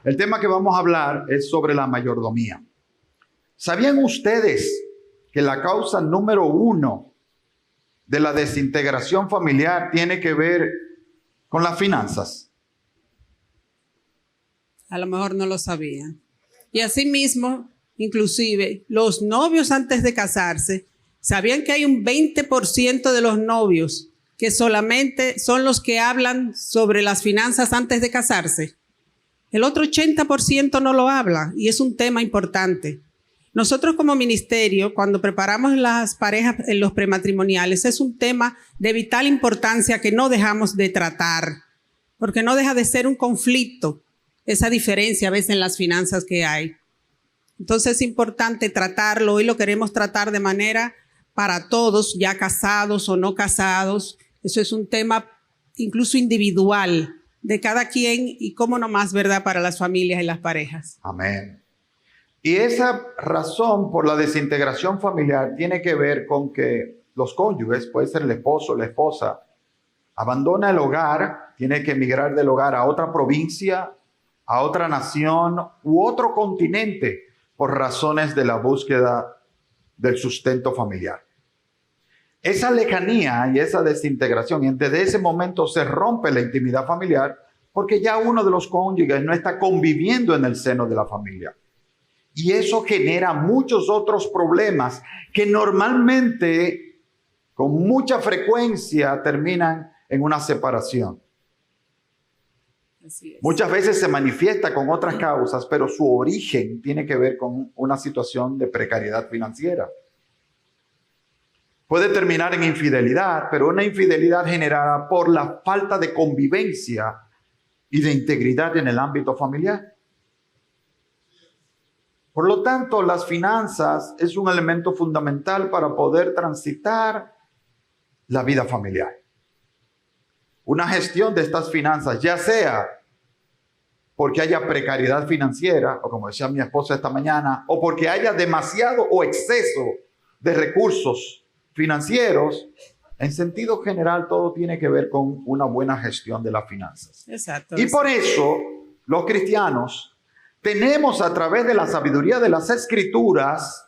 El tema que vamos a hablar es sobre la mayordomía. ¿Sabían ustedes que la causa número 1 de la desintegración familiar tiene que ver con las finanzas? A lo mejor no lo sabían. Y asimismo, inclusive, los novios antes de casarse, ¿sabían que hay un 20% de los novios que solamente son los que hablan sobre las finanzas antes de casarse? El otro 80% no lo habla y es un tema importante. Nosotros como ministerio, cuando preparamos las parejas en los prematrimoniales, es un tema de vital importancia que no dejamos de tratar, porque no deja de ser un conflicto, esa diferencia a veces en las finanzas que hay. Entonces es importante tratarlo. Hoy lo queremos tratar de manera para todos, ya casados o no casados. Eso es un tema incluso individual de cada quien y cómo nomás, ¿verdad?, para las familias y las parejas. Amén. Y esa razón por la desintegración familiar tiene que ver con que los cónyuges, puede ser el esposo o la esposa, abandona el hogar, tiene que emigrar del hogar a otra provincia, a otra nación u otro continente por razones de la búsqueda del sustento familiar. Esa lejanía y esa desintegración, y desde ese momento se rompe la intimidad familiar porque ya uno de los cónyuges no está conviviendo en el seno de la familia. Y eso genera muchos otros problemas que normalmente, con mucha frecuencia, terminan en una separación. Así es. Muchas veces se manifiesta con otras causas, pero su origen tiene que ver con una situación de precariedad financiera. Puede terminar en infidelidad, pero una infidelidad generada por la falta de convivencia y de integridad en el ámbito familiar. Por lo tanto, las finanzas es un elemento fundamental para poder transitar la vida familiar. Una gestión de estas finanzas, ya sea porque haya precariedad financiera, o como decía mi esposa esta mañana, o porque haya demasiado o exceso de recursos financieros, en sentido general todo tiene que ver con una buena gestión de las finanzas. Exacto. Y por eso los cristianos tenemos a través de la sabiduría de las Escrituras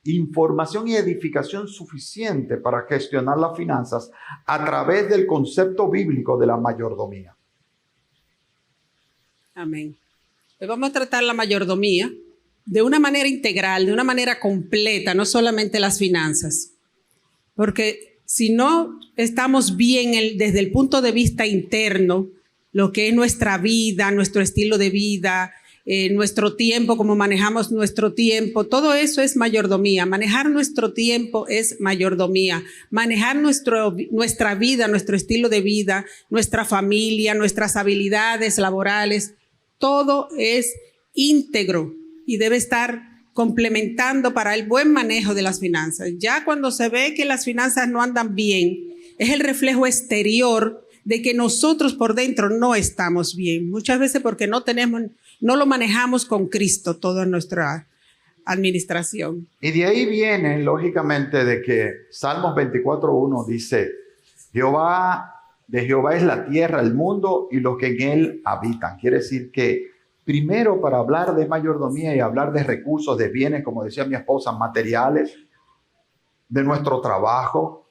información y edificación suficiente para gestionar las finanzas a través del concepto bíblico de la mayordomía. Amén. Hoy vamos a tratar la mayordomía de una manera integral, de una manera completa, no solamente las finanzas. Porque si no estamos bien desde el punto de vista interno, lo que es nuestra vida, nuestro estilo de vida, nuestro tiempo, cómo manejamos nuestro tiempo, todo eso es mayordomía. Manejar nuestro tiempo es mayordomía. Manejar nuestra vida, nuestro estilo de vida, nuestra familia, nuestras habilidades laborales, todo es íntegro y debe estar complementando para el buen manejo de las finanzas. Ya cuando se ve que las finanzas no andan bien, es el reflejo exterior de que nosotros por dentro no estamos bien. Muchas veces porque no lo manejamos con Cristo toda nuestra administración. Y de ahí viene, lógicamente, de que Salmos 24:1 dice, de Jehová es la tierra, el mundo y los que en él habitan. Quiere decir que primero, para hablar de mayordomía y hablar de recursos, de bienes, como decía mi esposa, materiales, de nuestro trabajo,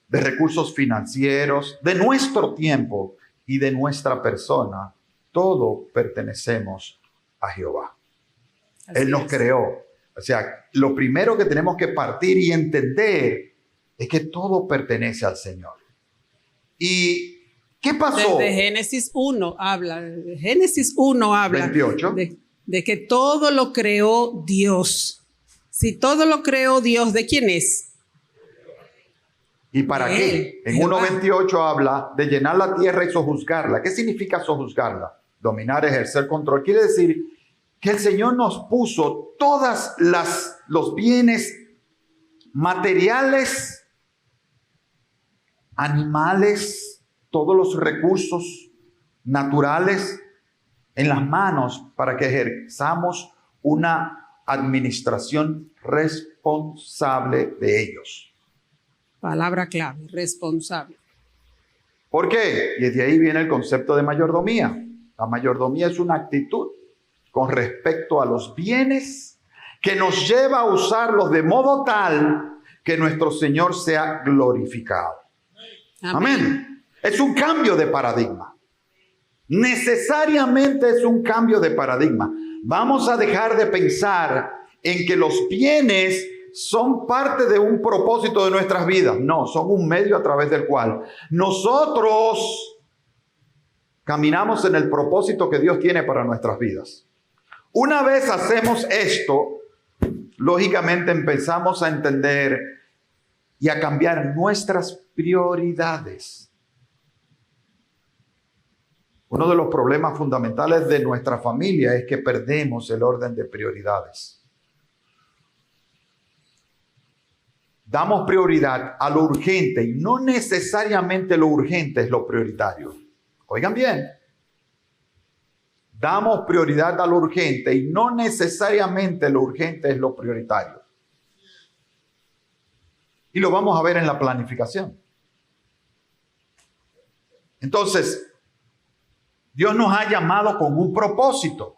de recursos financieros, de nuestro tiempo y de nuestra persona, todo pertenecemos a Jehová. Él nos creó. O sea, lo primero que tenemos que partir y entender es que todo pertenece al Señor. ¿Y qué pasó? Desde Génesis 1 habla, 28. de que todo lo creó Dios. Si todo lo creó Dios, ¿de quién es? ¿Y para qué? En 1:28 habla de llenar la tierra y sojuzgarla. ¿Qué significa sojuzgarla? Dominar, ejercer control. Quiere decir que el Señor nos puso todas los bienes materiales, animales, todos los recursos naturales en las manos para que ejerzamos una administración responsable de ellos. Palabra clave, responsable. ¿Por qué? Y de ahí viene el concepto de mayordomía. La mayordomía es una actitud con respecto a los bienes que nos lleva a usarlos de modo tal que nuestro Señor sea glorificado. Amén. Es un cambio de paradigma. Necesariamente es un cambio de paradigma. Vamos a dejar de pensar en que los bienes son parte de un propósito de nuestras vidas. No, son un medio a través del cual nosotros caminamos en el propósito que Dios tiene para nuestras vidas. Una vez hacemos esto, lógicamente empezamos a entender y a cambiar nuestras prioridades. Uno de los problemas fundamentales de nuestra familia es que perdemos el orden de prioridades. Damos prioridad a lo urgente y no necesariamente lo urgente es lo prioritario. Oigan bien. Damos prioridad a lo urgente y no necesariamente lo urgente es lo prioritario. Y lo vamos a ver en la planificación. Entonces, Dios nos ha llamado con un propósito.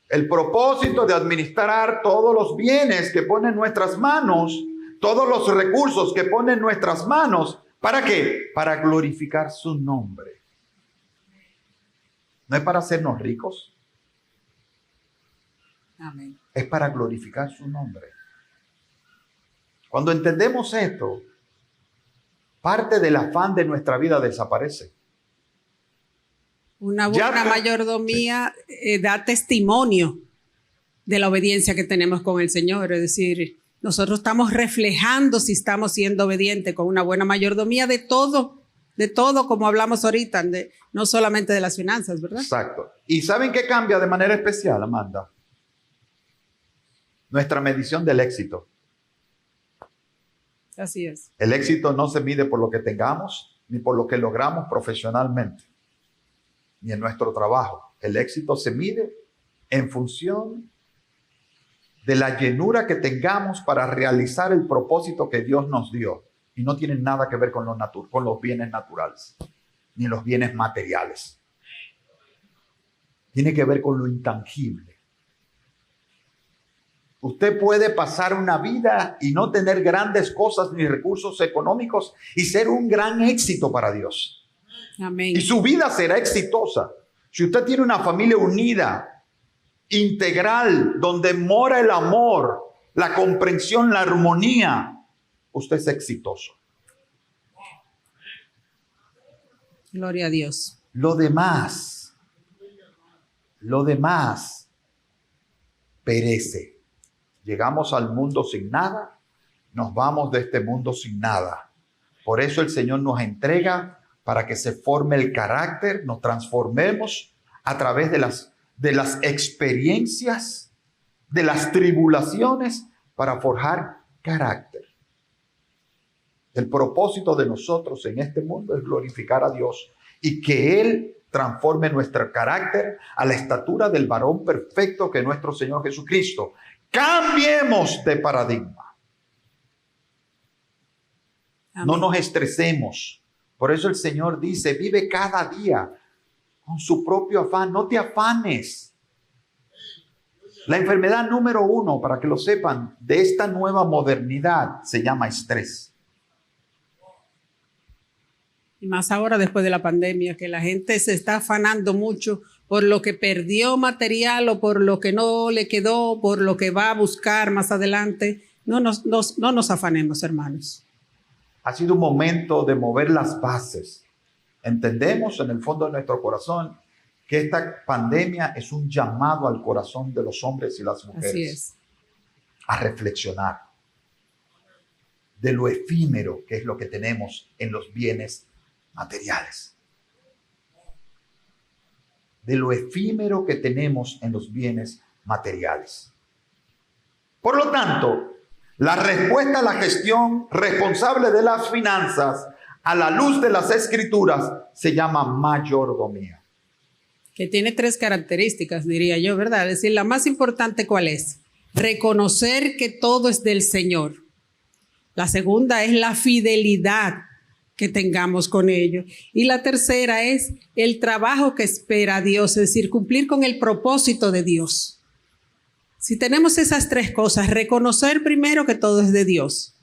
El propósito de administrar todos los bienes que pone en nuestras manos, todos los recursos que pone en nuestras manos. ¿Para qué? Para glorificar su nombre. No es para hacernos ricos. Amén. Es para glorificar su nombre. Cuando entendemos esto, parte del afán de nuestra vida desaparece. Una buena mayordomía da testimonio de la obediencia que tenemos con el Señor. Es decir, nosotros estamos reflejando si estamos siendo obedientes con una buena mayordomía de todo, como hablamos ahorita, no solamente de las finanzas, ¿verdad? Exacto. ¿Y saben qué cambia de manera especial, Amanda? Nuestra medición del éxito. Así es. El éxito no se mide por lo que tengamos, ni por lo que logramos profesionalmente, ni en nuestro trabajo. El éxito se mide en función de la llenura que tengamos para realizar el propósito que Dios nos dio. Y no tiene nada que ver con los bienes naturales, ni los bienes materiales. Tiene que ver con lo intangible. Usted puede pasar una vida y no tener grandes cosas ni recursos económicos y ser un gran éxito para Dios. Amén. Y su vida será exitosa. Si usted tiene una familia unida, integral, donde mora el amor, la comprensión, la armonía, usted es exitoso. Gloria a Dios. Lo demás perece. Llegamos al mundo sin nada, nos vamos de este mundo sin nada. Por eso el Señor nos entrega para que se forme el carácter, nos transformemos a través de las experiencias, de las tribulaciones, para forjar carácter. El propósito de nosotros en este mundo es glorificar a Dios y que Él transforme nuestro carácter a la estatura del varón perfecto que es nuestro Señor Jesucristo. Cambiemos de paradigma. Amén. No nos estresemos. Por eso el Señor dice, vive cada día con su propio afán. No te afanes. La enfermedad número 1, para que lo sepan, de esta nueva modernidad se llama estrés. Y más ahora después de la pandemia, que la gente se está afanando mucho por lo que perdió material o por lo que no le quedó, por lo que va a buscar más adelante. No nos afanemos, hermanos. Ha sido un momento de mover las bases. Entendemos en el fondo de nuestro corazón que esta pandemia es un llamado al corazón de los hombres y las mujeres. Así es. A reflexionar de lo efímero que es lo que tenemos en los bienes materiales. De lo efímero que tenemos en los bienes materiales. Por lo tanto, la respuesta a la gestión responsable de las finanzas a la luz de las Escrituras se llama mayordomía. Que tiene 3 características, diría yo, ¿verdad? Es decir, la más importante, ¿cuál es? Reconocer que todo es del Señor. La segunda es la fidelidad que tengamos con ellos. Y la tercera es el trabajo que espera Dios, es decir, cumplir con el propósito de Dios. Si tenemos esas tres cosas, reconocer primero que todo es de Dios,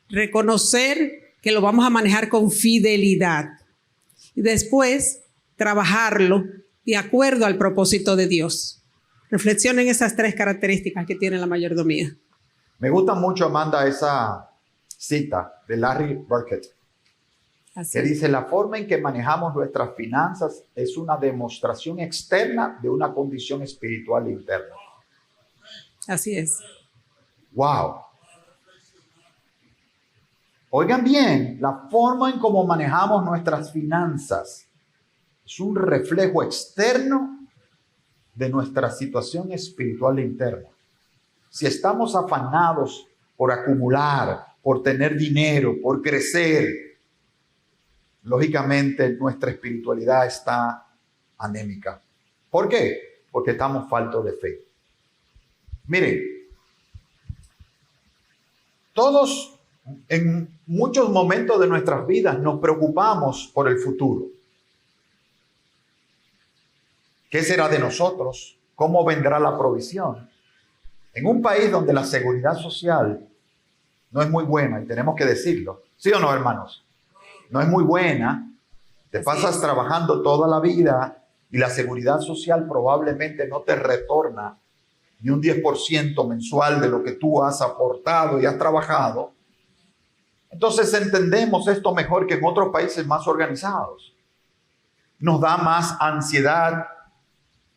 reconocer que lo vamos a manejar con fidelidad y después trabajarlo de acuerdo al propósito de Dios. Reflexionen esas tres características que tiene la mayordomía. Me gusta mucho, Amanda, esa cita de Larry Burkett, que dice: la forma en que manejamos nuestras finanzas es una demostración externa de una condición espiritual interna. Así es. ¡Wow! Oigan bien, la forma en cómo manejamos nuestras finanzas es un reflejo externo de nuestra situación espiritual interna. Si estamos afanados por acumular, por tener dinero, por crecer, lógicamente nuestra espiritualidad está anémica. ¿Por qué? Porque estamos faltos de fe. Miren, todos en muchos momentos de nuestras vidas nos preocupamos por el futuro. ¿Qué será de nosotros? ¿Cómo vendrá la provisión? En un país donde la seguridad social no es muy buena, y tenemos que decirlo, ¿sí o no, hermanos? No es muy buena. Te pasas trabajando toda la vida y la seguridad social probablemente no te retorna ni un 10% mensual de lo que tú has aportado y has trabajado. Entonces entendemos esto mejor que en otros países más organizados. Nos da más ansiedad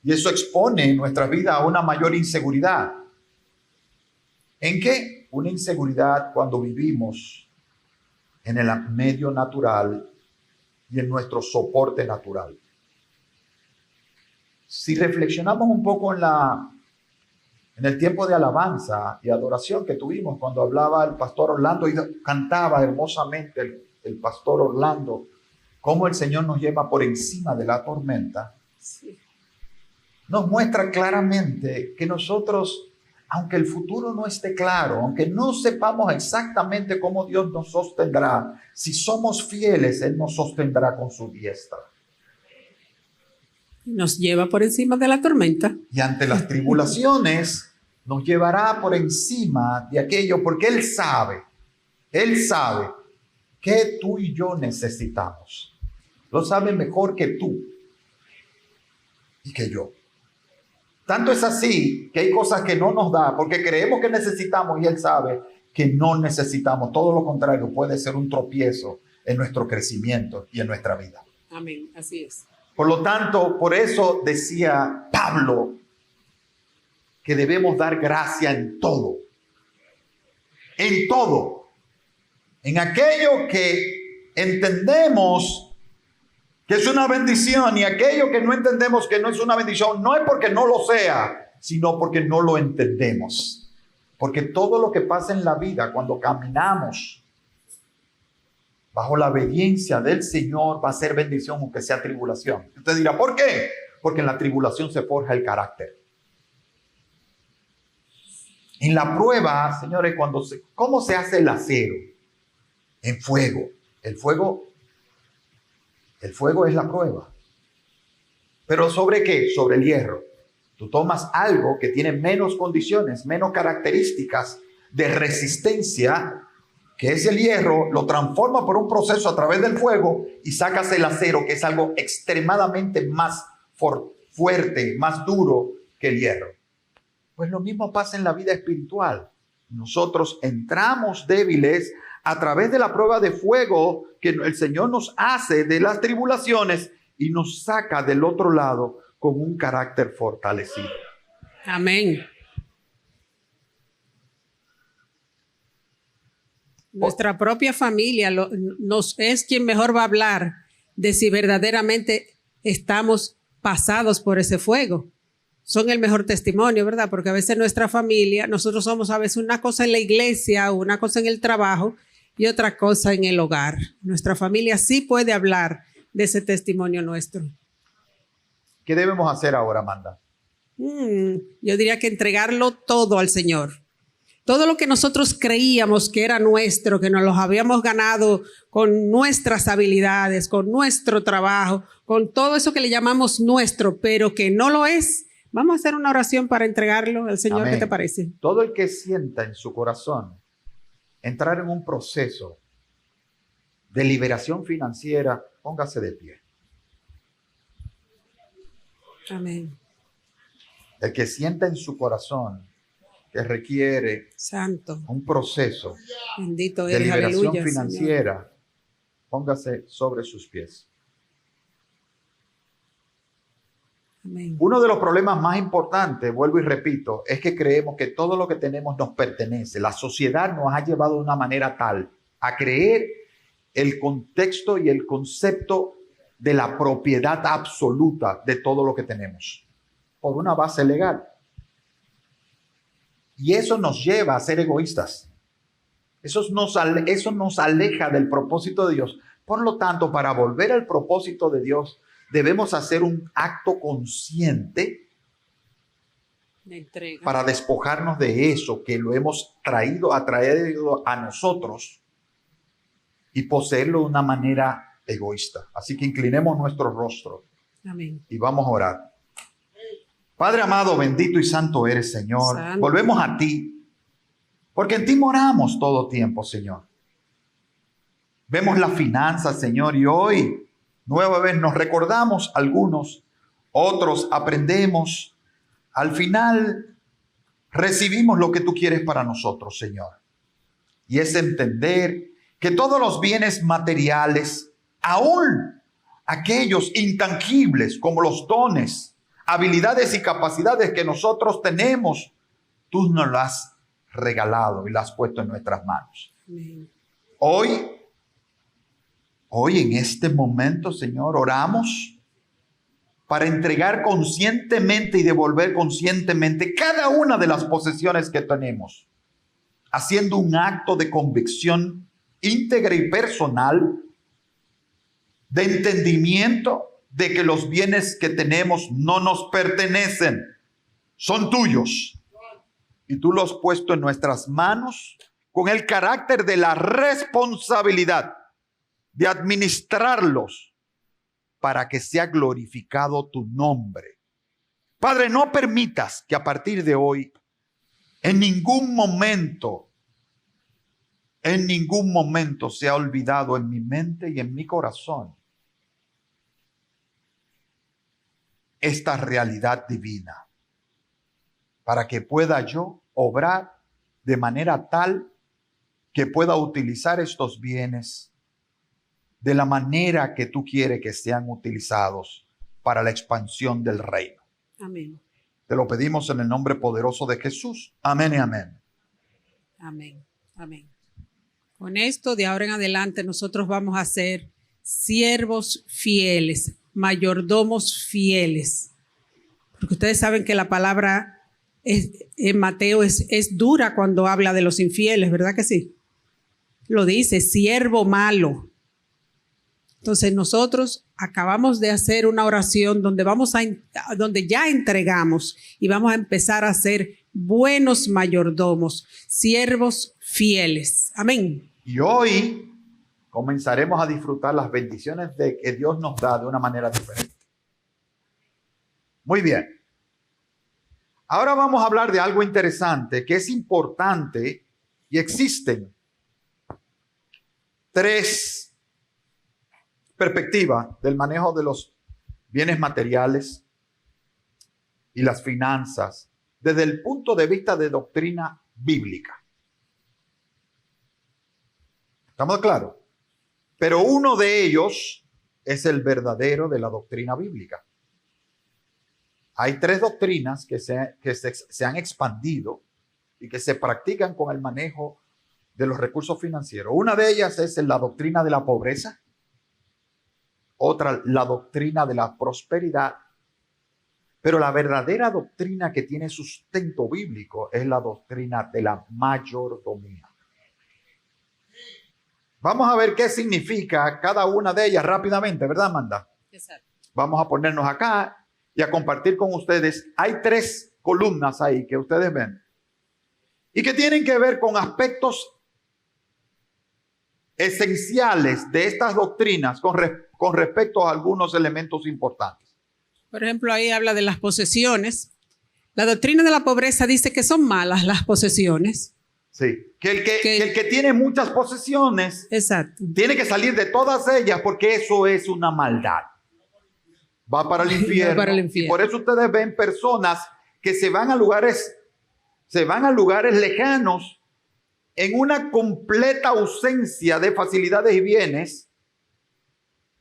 y eso expone nuestra vida a una mayor inseguridad. ¿En qué? Una inseguridad cuando vivimos en el medio natural y en nuestro soporte natural. Si reflexionamos un poco en el tiempo de alabanza y adoración que tuvimos cuando hablaba el pastor Orlando y cantaba hermosamente el pastor Orlando, cómo el Señor nos lleva por encima de la tormenta, sí, nos muestra claramente que nosotros, aunque el futuro no esté claro, aunque no sepamos exactamente cómo Dios nos sostendrá, si somos fieles, Él nos sostendrá con su diestra. Nos lleva por encima de la tormenta. Y ante las tribulaciones nos llevará por encima de aquello, porque Él sabe que tú y yo necesitamos. Lo sabe mejor que tú y que yo. Tanto es así que hay cosas que no nos da porque creemos que necesitamos y Él sabe que no necesitamos. Todo lo contrario, puede ser un tropiezo en nuestro crecimiento y en nuestra vida. Amén, así es. Por lo tanto, por eso decía Pablo que debemos dar gracia en todo. En todo. En aquello que entendemos que es una bendición y aquello que no entendemos que no es una bendición, no es porque no lo sea, sino porque no lo entendemos. Porque todo lo que pasa en la vida cuando caminamos bajo la obediencia del Señor va a ser bendición aunque sea tribulación. Usted dirá, ¿por qué? Porque en la tribulación se forja el carácter. En la prueba, señores, ¿cómo se hace el acero? En fuego. El fuego es la prueba. ¿Pero sobre qué? Sobre el hierro. Tú tomas algo que tiene menos condiciones, menos características de resistencia, que es el hierro, lo transforma por un proceso a través del fuego y sacas el acero, que es algo extremadamente más fuerte, más duro que el hierro. Pues lo mismo pasa en la vida espiritual. Nosotros entramos débiles a través de la prueba de fuego que el Señor nos hace de las tribulaciones y nos saca del otro lado con un carácter fortalecido. Amén. Nuestra propia familia nos es quien mejor va a hablar de si verdaderamente estamos pasados por ese fuego. Son el mejor testimonio, ¿verdad? Porque a veces nuestra familia, nosotros somos a veces una cosa en la iglesia, una cosa en el trabajo y otra cosa en el hogar. Nuestra familia sí puede hablar de ese testimonio nuestro. ¿Qué debemos hacer ahora, Amanda? Yo diría que entregarlo todo al Señor. Todo lo que nosotros creíamos que era nuestro, que nos los habíamos ganado con nuestras habilidades, con nuestro trabajo, con todo eso que le llamamos nuestro, pero que no lo es. Vamos a hacer una oración para entregarlo al Señor. Amén. ¿Qué te parece? Todo el que sienta en su corazón entrar en un proceso de liberación financiera, póngase de pie. Amén. El que sienta en su corazón que requiere Santo. un proceso Bendito de eres. liberación Aleluya, financiera, Señor. póngase sobre sus pies. Amén. Uno de los problemas más importantes, vuelvo y repito, es que creemos que todo lo que tenemos nos pertenece. La sociedad nos ha llevado de una manera tal a creer el contexto y el concepto de la propiedad absoluta de todo lo que tenemos por una base legal. Y eso nos lleva a ser egoístas. Eso nos aleja del propósito de Dios. Por lo tanto, para volver al propósito de Dios, debemos hacer un acto consciente De entrega. para despojarnos de eso que lo hemos traído a nosotros y poseerlo de una manera egoísta. Así que inclinemos nuestro rostro Amén. y vamos a orar. Padre amado, bendito y santo eres, Señor. Santo. Volvemos a ti, porque en ti moramos todo tiempo, Señor. Vemos las finanzas, Señor, y hoy nueva vez nos recordamos algunos, otros aprendemos. Al final recibimos lo que tú quieres para nosotros, Señor. Y es entender que todos los bienes materiales, aún aquellos intangibles como los dones, habilidades y capacidades que nosotros tenemos, tú nos las has regalado y las has puesto en nuestras manos. Amén. Hoy en este momento, Señor, oramos para entregar conscientemente y devolver conscientemente cada una de las posesiones que tenemos, haciendo un acto de convicción íntegra y personal, de entendimiento de que los bienes que tenemos no nos pertenecen, son tuyos. Y tú los has puesto en nuestras manos con el carácter de la responsabilidad de administrarlos para que sea glorificado tu nombre. Padre, no permitas que a partir de hoy, en ningún momento sea olvidado en mi mente y en mi corazón esta realidad divina, para que pueda yo obrar de manera tal que pueda utilizar estos bienes de la manera que tú quieres que sean utilizados para la expansión del reino. Amén. Te lo pedimos en el nombre poderoso de Jesús. Amén y amén. Amén. Amén. Con esto, de ahora en adelante, nosotros vamos a ser siervos fieles, mayordomos fieles. Porque ustedes saben que la palabra en Mateo es dura cuando habla de los infieles, ¿verdad que sí? Lo dice, siervo malo. Entonces nosotros acabamos de hacer una oración donde donde ya entregamos y vamos a empezar a ser buenos mayordomos, siervos fieles. Amén. Y hoy comenzaremos a disfrutar las bendiciones que Dios nos da de una manera diferente. Muy bien. Ahora vamos a hablar de algo interesante que es importante y existen tres perspectivas del manejo de los bienes materiales y las finanzas desde el punto de vista de doctrina bíblica. ¿Estamos claros? Pero uno de ellos es el verdadero de la doctrina bíblica. Hay tres doctrinas que se han expandido y que se practican con el manejo de los recursos financieros. Una de ellas es la doctrina de la pobreza, otra la doctrina de la prosperidad, pero la verdadera doctrina que tiene sustento bíblico es la doctrina de la mayordomía. Vamos a ver qué significa cada una de ellas rápidamente, ¿verdad, Amanda? Exacto. Vamos a ponernos acá y a compartir con ustedes. Hay tres columnas ahí que ustedes ven. y que tienen que ver con aspectos esenciales de estas doctrinas con respecto a algunos elementos importantes. Por ejemplo, ahí habla de las posesiones. La doctrina de la pobreza dice que son malas las posesiones. Sí, que el que tiene muchas posesiones, exacto, tiene que salir de todas ellas porque eso es una maldad. Va para el infierno. Va para el infierno. Y por eso ustedes ven personas que se van a lugares lejanos en una completa ausencia de facilidades y bienes,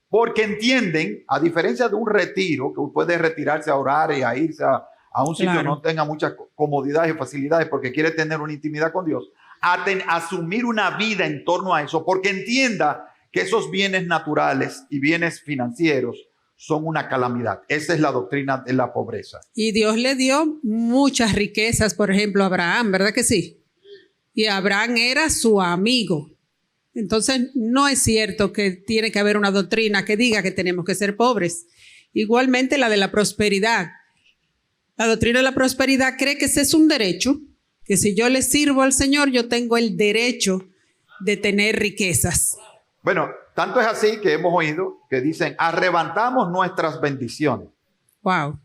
porque entienden, a diferencia de un retiro, que puede retirarse a orar y a irse a un sitio que no tenga muchas comodidades y facilidades porque quiere tener una intimidad con Dios, asumir una vida en torno a eso, porque entienda que esos bienes naturales y bienes financieros son una calamidad. Esa es la doctrina de la pobreza. Y Dios le dio muchas riquezas, por ejemplo, a Abraham, ¿verdad que sí? Y Abraham era su amigo. Entonces, no es cierto que tiene que haber una doctrina que diga que tenemos que ser pobres. Igualmente la de la prosperidad. La doctrina de la prosperidad cree que ese es un derecho, que si yo le sirvo al Señor, yo tengo el derecho de tener riquezas. Bueno, tanto es así que hemos oído que dicen, arrebatamos nuestras bendiciones. Wow.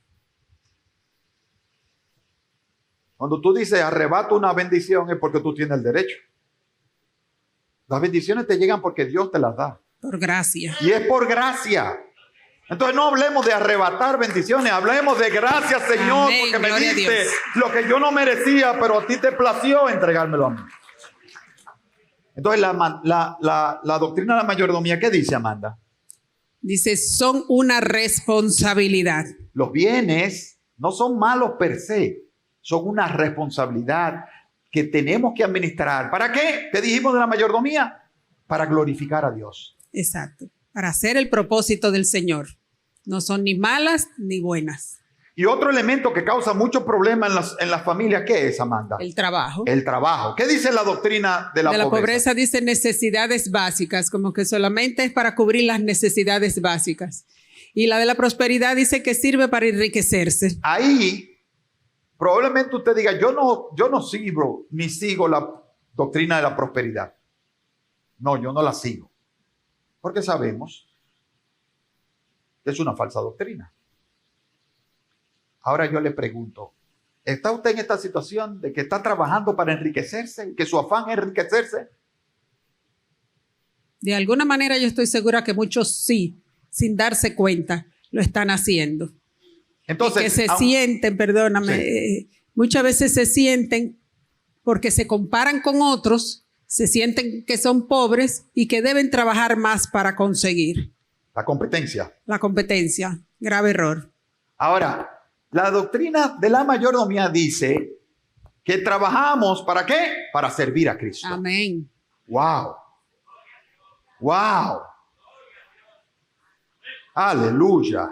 Cuando tú dices arrebato una bendición es porque tú tienes el derecho. Las bendiciones te llegan porque Dios te las da. Por gracia. Y es por gracia. Entonces no hablemos de arrebatar bendiciones, hablemos de gracias, Señor, amén, porque me gloria diste lo que yo no merecía, pero a ti te plació entregármelo a mí. Entonces la doctrina de la mayordomía, ¿qué dice, Amanda? Dice, son una responsabilidad. Los bienes no son malos per se, son una responsabilidad que tenemos que administrar. ¿Para qué? ¿Qué dijimos de la mayordomía? Para glorificar a Dios. Exacto. Para hacer el propósito del Señor. No son ni malas ni buenas. Y otro elemento que causa mucho problema en las familias, ¿qué es, Amanda? El trabajo. El trabajo. ¿Qué dice la doctrina de la pobreza? De la pobreza dice necesidades básicas, como que solamente es para cubrir las necesidades básicas. Y la de la prosperidad dice que sirve para enriquecerse. Ahí probablemente usted diga, yo no sigo ni sigo la doctrina de la prosperidad. No, yo no la sigo. Porque sabemos que es una falsa doctrina. Ahora yo le pregunto, ¿está usted en esta situación de que está trabajando para enriquecerse? ¿Que su afán es enriquecerse? De alguna manera yo estoy segura que muchos sí, sin darse cuenta, lo están haciendo. Entonces, y que se sienten, perdóname, sí. Muchas veces se sienten porque se comparan con otros, se sienten que son pobres y que deben trabajar más para conseguir. La competencia. La competencia, grave error. Ahora, la doctrina de la mayordomía dice que trabajamos ¿para qué? Para servir a Cristo. Amén. Wow. Wow. Aleluya.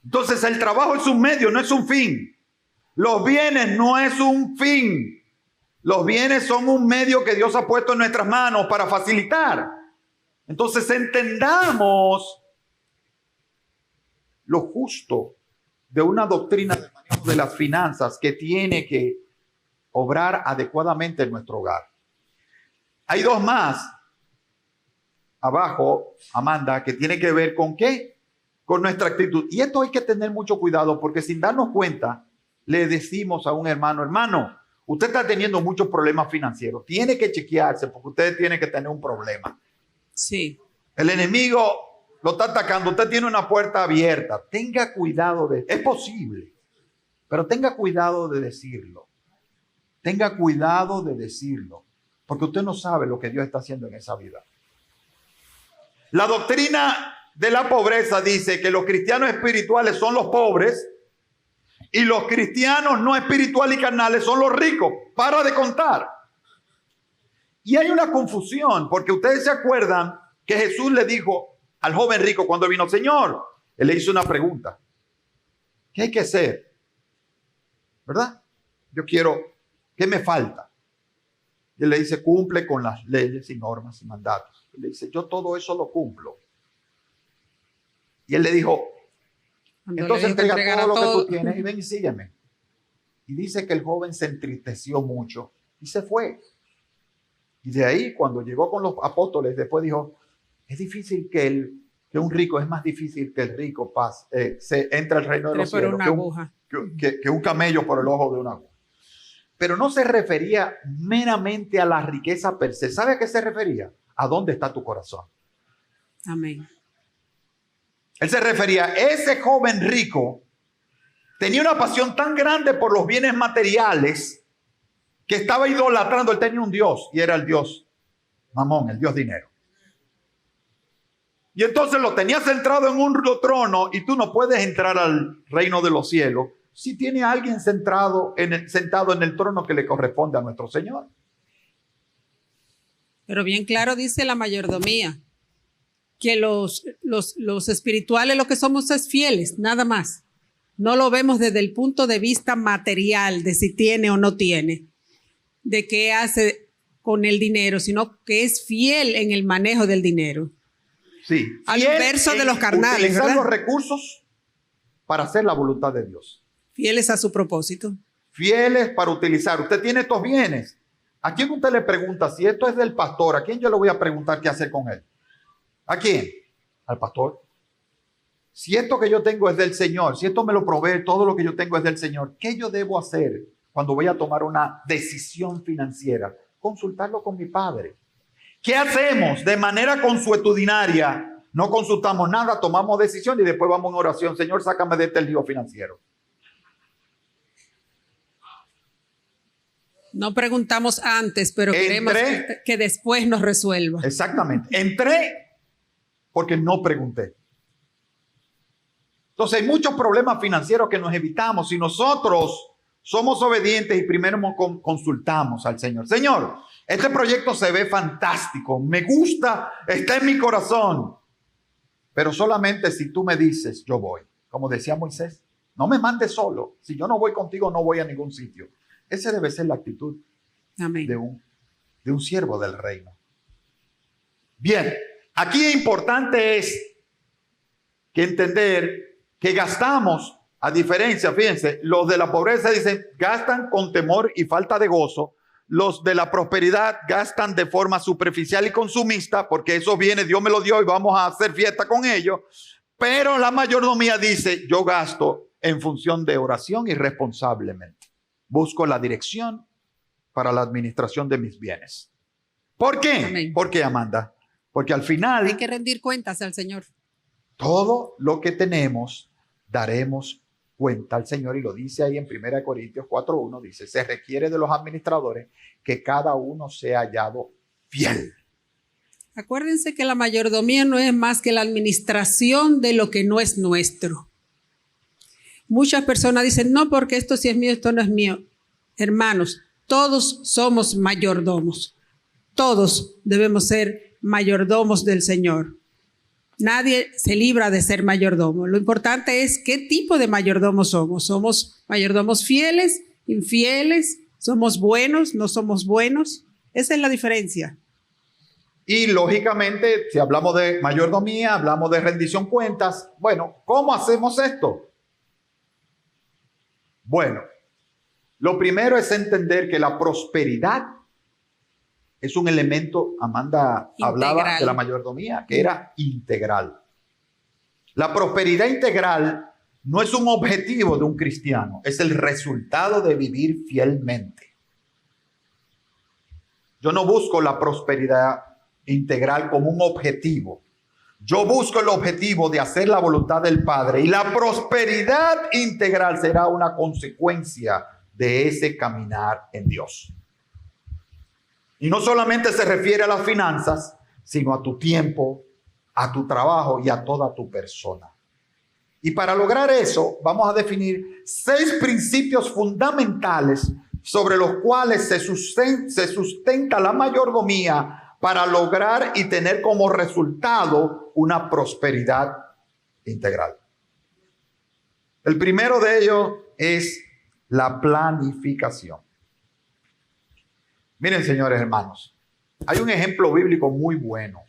Entonces el trabajo es un medio, no es un fin. Los bienes no es un fin. Los bienes son un medio que Dios ha puesto en nuestras manos para facilitar. Entonces entendamos lo justo de una doctrina de manejo de las finanzas que tiene que obrar adecuadamente en nuestro hogar. Hay dos más abajo, Amanda, que tiene que ver con ¿qué? Con nuestra actitud. Y esto hay que tener mucho cuidado porque sin darnos cuenta le decimos a un hermano, usted está teniendo muchos problemas financieros, tiene que chequearse porque usted tiene que tener un problema. Sí. El enemigo lo está atacando, usted tiene una puerta abierta. Tenga cuidado es posible, pero tenga cuidado de decirlo. Tenga cuidado de decirlo, porque usted no sabe lo que Dios está haciendo en esa vida. La doctrina de la pobreza dice que los cristianos espirituales son los pobres y los cristianos no espirituales y carnales son los ricos. Para de contar. Y hay una confusión, porque ustedes se acuerdan que Jesús le dijo al joven rico cuando vino, Señor, él le hizo una pregunta. ¿Qué hay que hacer? ¿Verdad? Yo quiero, ¿qué me falta? Y él le dice, cumple con las leyes y normas y mandatos. Y le dice, yo todo eso lo cumplo. Y él le dijo, entonces entrega todo lo que tú tienes y ven y sígueme. Y dice que el joven se entristeció mucho y se fue. Y de ahí, cuando llegó con los apóstoles, después dijo, es difícil que un rico, es más difícil que el rico se entre al reino de los cielos que un camello por el ojo de una aguja. Pero no se refería meramente a la riqueza per se. ¿Sabe a qué se refería? ¿A dónde está tu corazón? Amén. Él se refería, ese joven rico tenía una pasión tan grande por los bienes materiales que estaba idolatrando. Él tenía un Dios y era el Dios Mamón, el Dios dinero. Y entonces lo tenía centrado en un trono y tú no puedes entrar al reino de los cielos si tiene a alguien sentado en el trono que le corresponde a nuestro Señor. Pero bien claro dice la mayordomía que los espirituales lo que somos es fieles, nada más. No lo vemos desde el punto de vista material, de si tiene o no tiene, de qué hace con el dinero, sino que es fiel en el manejo del dinero. Sí. Al inverso de los carnales, utilizar ¿verdad? los recursos para hacer la voluntad de Dios. Fieles a su propósito. Fieles para utilizar. Usted tiene estos bienes. ¿A quién usted le pregunta si esto es del pastor? ¿A quién yo le voy a preguntar qué hacer con él? ¿A quién? Al pastor. Si esto que yo tengo es del Señor, si esto me lo provee, todo lo que yo tengo es del Señor, ¿qué yo debo hacer cuando voy a tomar una decisión financiera? Consultarlo con mi padre. ¿Qué hacemos de manera consuetudinaria? No consultamos nada, tomamos decisión y después vamos en oración. Señor, sácame de este lío financiero. No preguntamos antes, pero queremos que después nos resuelva. Exactamente. Entré porque no pregunté. Entonces hay muchos problemas financieros que nos evitamos si nosotros somos obedientes y primero consultamos al Señor. Señor, este proyecto se ve fantástico, me gusta, está en mi corazón, pero solamente si tú me dices, yo voy. Como decía Moisés, no me mandes solo. Si yo no voy contigo, no voy a ningún sitio. Esa debe ser la actitud Amén. de un siervo del reino. Bien, aquí importante es que entender que gastamos, a diferencia, fíjense, los de la pobreza dicen, gastan con temor y falta de gozo. Los de la prosperidad gastan de forma superficial y consumista, porque eso viene, Dios me lo dio y vamos a hacer fiesta con ello. Pero la mayordomía dice, yo gasto en función de oración y responsablemente. Busco la dirección para la administración de mis bienes. ¿Por qué? Amén. ¿Por qué, Amanda? Porque al final hay que rendir cuentas al Señor. Todo lo que tenemos daremos cuenta al Señor, y lo dice ahí en 1 Corintios 4:1, dice, se requiere de los administradores que cada uno sea hallado fiel. Acuérdense que la mayordomía no es más que la administración de lo que no es nuestro. Muchas personas dicen, no, porque esto sí es mío, esto no es mío. Hermanos, todos somos mayordomos. Todos debemos ser mayordomos del Señor. Nadie se libra de ser mayordomo. Lo importante es qué tipo de mayordomos somos. ¿Somos mayordomos fieles, infieles? ¿Somos buenos, no somos buenos? Esa es la diferencia. Y lógicamente, si hablamos de mayordomía, hablamos de rendición cuentas. Bueno, ¿cómo hacemos esto? Bueno, lo primero es entender que la prosperidad es un elemento, Amanda hablaba de la mayordomía, que era integral. La prosperidad integral no es un objetivo de un cristiano, es el resultado de vivir fielmente. Yo no busco la prosperidad integral como un objetivo. Yo busco el objetivo de hacer la voluntad del Padre, y la prosperidad integral será una consecuencia de ese caminar en Dios. Y no solamente se refiere a las finanzas, sino a tu tiempo, a tu trabajo y a toda tu persona. Y para lograr eso, vamos a definir 6 principios fundamentales sobre los cuales se sustenta la mayordomía para lograr y tener como resultado una prosperidad integral. El primero de ellos es la planificación. Miren, señores hermanos, hay un ejemplo bíblico muy bueno,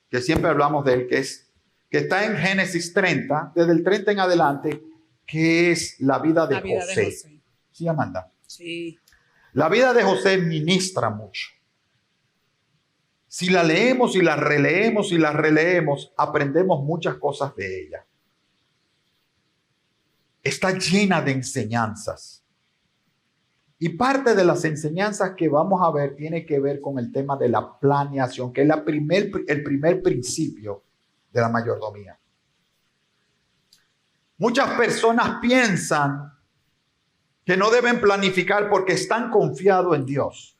que siempre hablamos de él, que está en Génesis 30, desde el 30 en adelante, que es la vida de José. Sí, Amanda. Sí. La vida de José ministra mucho. Si la leemos y la releemos y la releemos, aprendemos muchas cosas de ella. Está llena de enseñanzas. Y parte de las enseñanzas que vamos a ver tiene que ver con el tema de la planeación, que es el primer principio de la mayordomía. Muchas personas piensan que no deben planificar porque están confiados en Dios.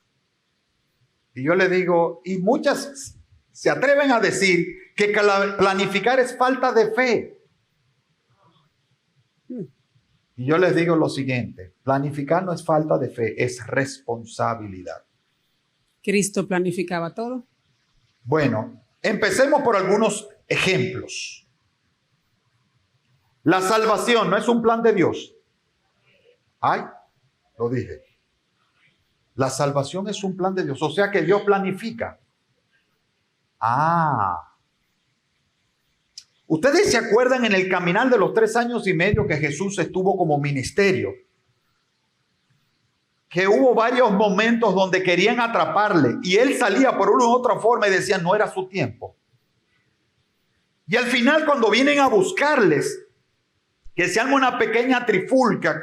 Y yo le digo, y muchas se atreven a decir que planificar es falta de fe. Y yo les digo lo siguiente, planificar no es falta de fe, es responsabilidad. Cristo planificaba todo. Bueno, empecemos por algunos ejemplos. La salvación no es un plan de Dios. Ay, lo dije. La salvación es un plan de Dios, o sea que Dios planifica. Ustedes se acuerdan en el caminar de los 3 años y medio que Jesús estuvo como ministerio, que hubo varios momentos donde querían atraparle y él salía por una u otra forma y decía no era su tiempo. Y al final cuando vienen a buscarles, que se arma una pequeña trifulca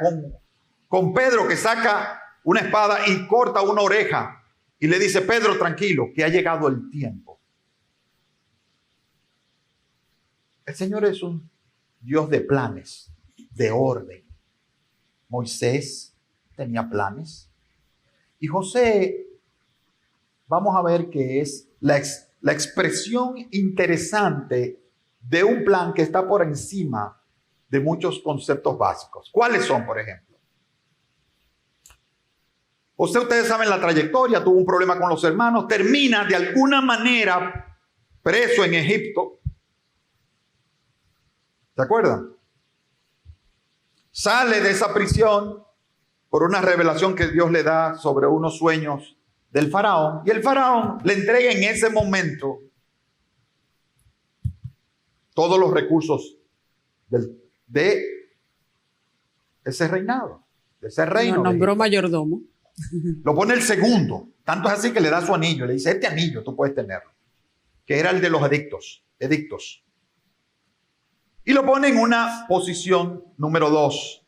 con Pedro, que saca una espada y corta una oreja y le dice, Pedro, tranquilo, que ha llegado el tiempo. El Señor es un Dios de planes, de orden. Moisés tenía planes. Y José, vamos a ver que es la expresión interesante de un plan que está por encima de muchos conceptos básicos. ¿Cuáles son, por ejemplo? Ustedes saben la trayectoria, tuvo un problema con los hermanos, termina de alguna manera preso en Egipto. ¿Se acuerdan? Sale de esa prisión por una revelación que Dios le da sobre unos sueños del faraón. Y el faraón le entrega en ese momento todos los recursos de ese reinado, de ese reino. Lo nombró mayordomo. Lo pone el segundo. Tanto es así que le da su anillo. Le dice, este anillo tú puedes tenerlo. Que era el de los edictos. Y lo pone en una posición número 2.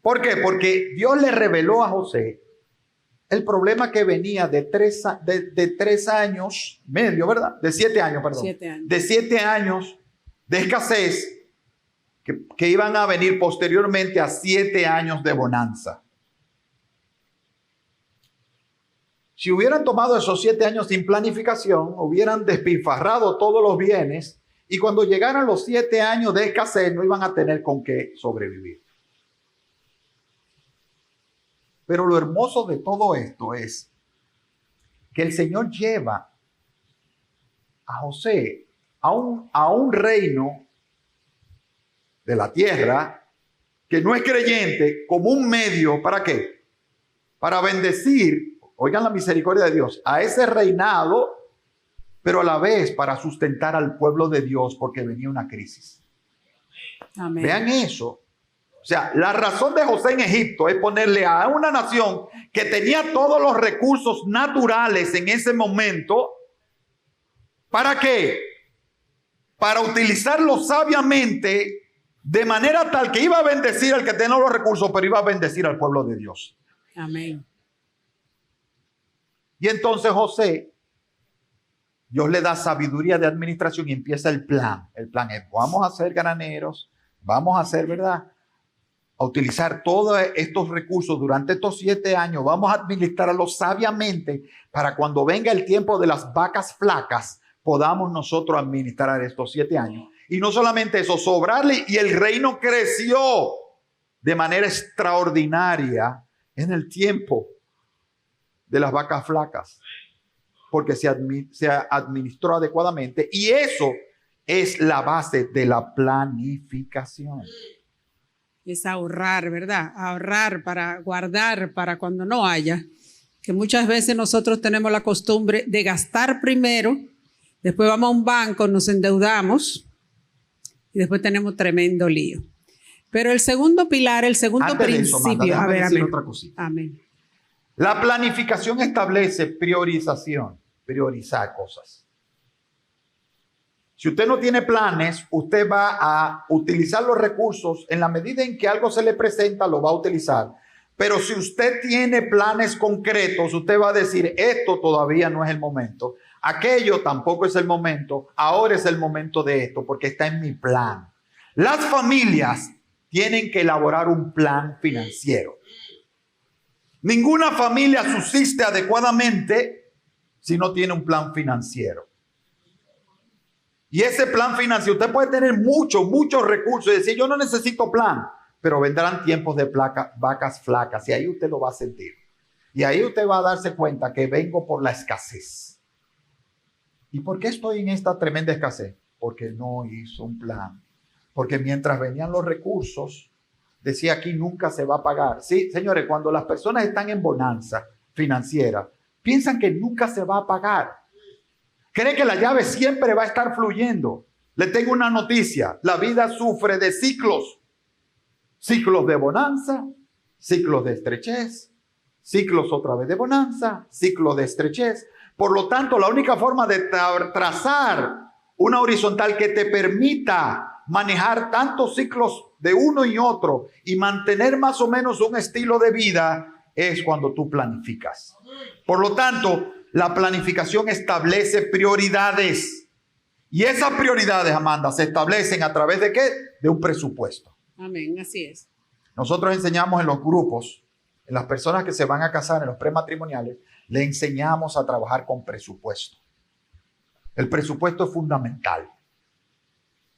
¿Por qué? Porque Dios le reveló a José el problema que venía de 3 años medio, ¿verdad? De 7 años, perdón. 7 años. De 7 años de escasez que iban a venir posteriormente a 7 años de bonanza. Si hubieran tomado esos 7 años sin planificación, hubieran despilfarrado todos los bienes y cuando llegaran los 7 años de escasez no iban a tener con qué sobrevivir. Pero lo hermoso de todo esto es que el Señor lleva a José a un reino de la tierra que no es creyente como un medio, ¿para qué? Para bendecir, oigan la misericordia de Dios, a ese reinado, pero a la vez para sustentar al pueblo de Dios porque venía una crisis. Amén. Vean eso. O sea, la razón de José en Egipto es ponerle a una nación que tenía todos los recursos naturales en ese momento. ¿Para qué? Para utilizarlos sabiamente de manera tal que iba a bendecir al que tenía los recursos, pero iba a bendecir al pueblo de Dios. Amén. Y entonces José, Dios le da sabiduría de administración y empieza el plan. El plan es, vamos a ser graneros, vamos a hacer, ¿verdad? A utilizar todos estos recursos durante estos 7 años, vamos a administrarlos sabiamente para cuando venga el tiempo de las vacas flacas, podamos nosotros administrar estos 7 años. Y no solamente eso, sobrarle, y el reino creció de manera extraordinaria en el tiempo de las vacas flacas, porque se administró adecuadamente, y eso es la base de la planificación. Es ahorrar, ¿verdad? Ahorrar para guardar para cuando no haya. Que muchas veces nosotros tenemos la costumbre de gastar primero, después vamos a un banco, nos endeudamos y después tenemos tremendo lío. Pero el segundo pilar, el segundo Antes de eso, principio. Amanda, déjame A ver, decir amén. otra cosita. Amén. La planificación establece la planificación establece priorización, priorizar cosas. Si usted no tiene planes, usted va a utilizar los recursos en la medida en que algo se le presenta, lo va a utilizar. Pero si usted tiene planes concretos, usted va a decir, esto todavía no es el momento, aquello tampoco es el momento, ahora es el momento de esto, porque está en mi plan. Las familias tienen que elaborar un plan financiero. Ninguna familia subsiste adecuadamente si no tiene un plan financiero. Y ese plan financiero, usted puede tener muchos recursos y decir, yo no necesito plan, pero vendrán tiempos de vacas flacas y ahí usted lo va a sentir. Y ahí usted va a darse cuenta que vengo por la escasez. ¿Y por qué estoy en esta tremenda escasez? Porque no hizo un plan. Porque mientras venían los recursos, decía aquí nunca se va a pagar. Sí, señores, cuando las personas están en bonanza financiera, piensan que nunca se va a pagar. Creen que la llave siempre va a estar fluyendo. Le tengo una noticia. La vida sufre de ciclos. Ciclos de bonanza, ciclos de estrechez, ciclos otra vez de bonanza, ciclos de estrechez. Por lo tanto, la única forma de trazar una horizontal que te permita manejar tantos ciclos de uno y otro y mantener más o menos un estilo de vida es cuando tú planificas. Por lo tanto, la planificación establece prioridades. Y esas prioridades, Amanda, se establecen a través de ¿qué? De un presupuesto. Amén, así es. Nosotros enseñamos en los grupos, en las personas que se van a casar, en los prematrimoniales, le enseñamos a trabajar con presupuesto. El presupuesto es fundamental.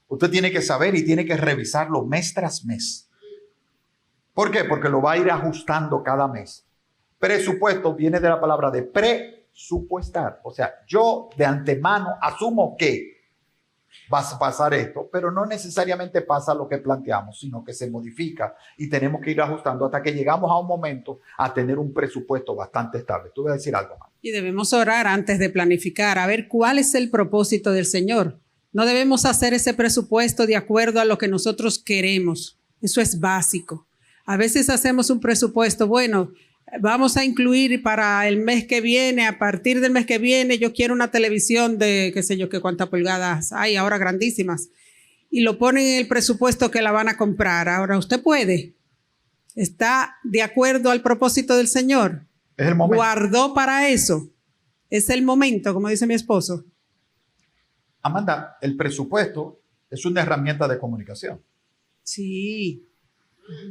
Usted tiene que saber y tiene que revisarlo mes tras mes. ¿Por qué? Porque lo va a ir ajustando cada mes. Presupuesto viene de la palabra de presupuestar. O sea, yo de antemano asumo que va a pasar esto, pero no necesariamente pasa lo que planteamos, sino que se modifica y tenemos que ir ajustando hasta que llegamos a un momento a tener un presupuesto bastante estable. ¿Tú vas a decir algo más? Y debemos orar antes de planificar, a ver cuál es el propósito del Señor. No debemos hacer ese presupuesto de acuerdo a lo que nosotros queremos. Eso es básico. A veces hacemos un presupuesto, bueno, vamos a incluir para el mes que viene, a partir del mes que viene, yo quiero una televisión de qué sé yo qué cuántas pulgadas hay ahora grandísimas. Y lo ponen en el presupuesto que la van a comprar. Ahora usted puede. ¿Está de acuerdo al propósito del Señor? Es el momento. Guardó para eso. Es el momento, como dice mi esposo. Amanda, el presupuesto es una herramienta de comunicación. Sí,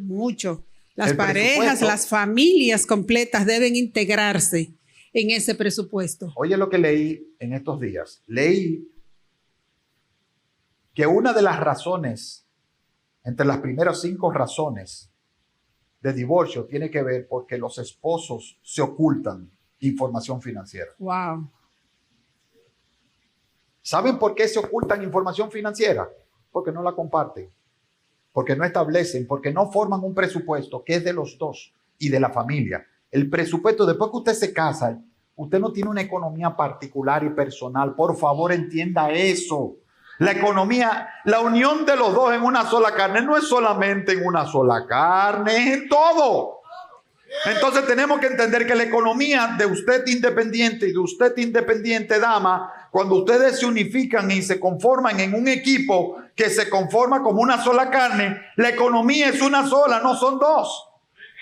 mucho. Las parejas, las familias completas deben integrarse en ese presupuesto. Oye lo que leí en estos días. Leí que una de las razones, entre las primeras 5 razones de divorcio, tiene que ver porque los esposos se ocultan información financiera. Wow. ¿Saben por qué se ocultan información financiera? Porque no la comparten, porque no establecen, porque no forman un presupuesto que es de los dos y de la familia. El presupuesto, después que usted se casa, usted no tiene una economía particular y personal. Por favor, entienda eso. La economía, la unión de los dos en una sola carne no es solamente en una sola carne, es en todo. Entonces tenemos que entender que la economía de usted independiente y de usted independiente, dama, cuando ustedes se unifican y se conforman en un equipo que se conforma como una sola carne, la economía es una sola, no son dos.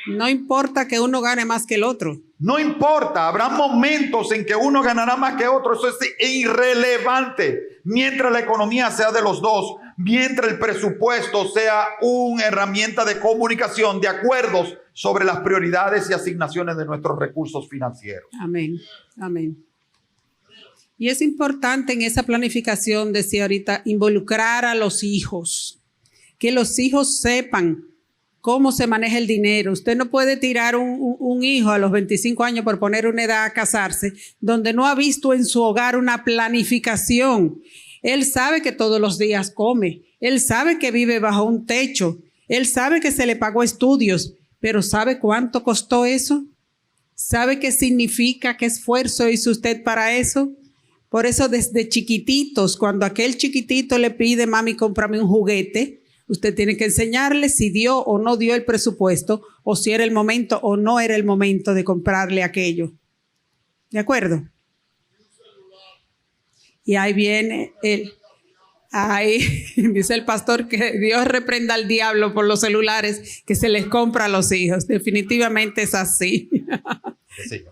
No importa que uno gane más que el otro. No importa, habrá momentos en que uno ganará más que otro, eso es irrelevante. Mientras la economía sea de los dos, mientras el presupuesto sea una herramienta de comunicación, de acuerdos sobre las prioridades y asignaciones de nuestros recursos financieros. Amén, amén. Y es importante en esa planificación, decía ahorita, involucrar a los hijos, que los hijos sepan cómo se maneja el dinero. Usted no puede tirar un hijo a los 25 años por poner una edad a casarse, donde no ha visto en su hogar una planificación. Él sabe que todos los días come, él sabe que vive bajo un techo, él sabe que se le pagó estudios, pero ¿sabe cuánto costó eso? ¿Sabe qué significa, qué esfuerzo hizo usted para eso? Por eso desde chiquititos, cuando aquel chiquitito le pide, mami, cómprame un juguete, Usted tiene que enseñarle si dio o no dio el presupuesto, o si era el momento o no era el momento de comprarle aquello. ¿De acuerdo? Y ahí viene ahí dice el pastor que Dios reprenda al diablo por los celulares que se les compra a los hijos. Definitivamente es así. Sí.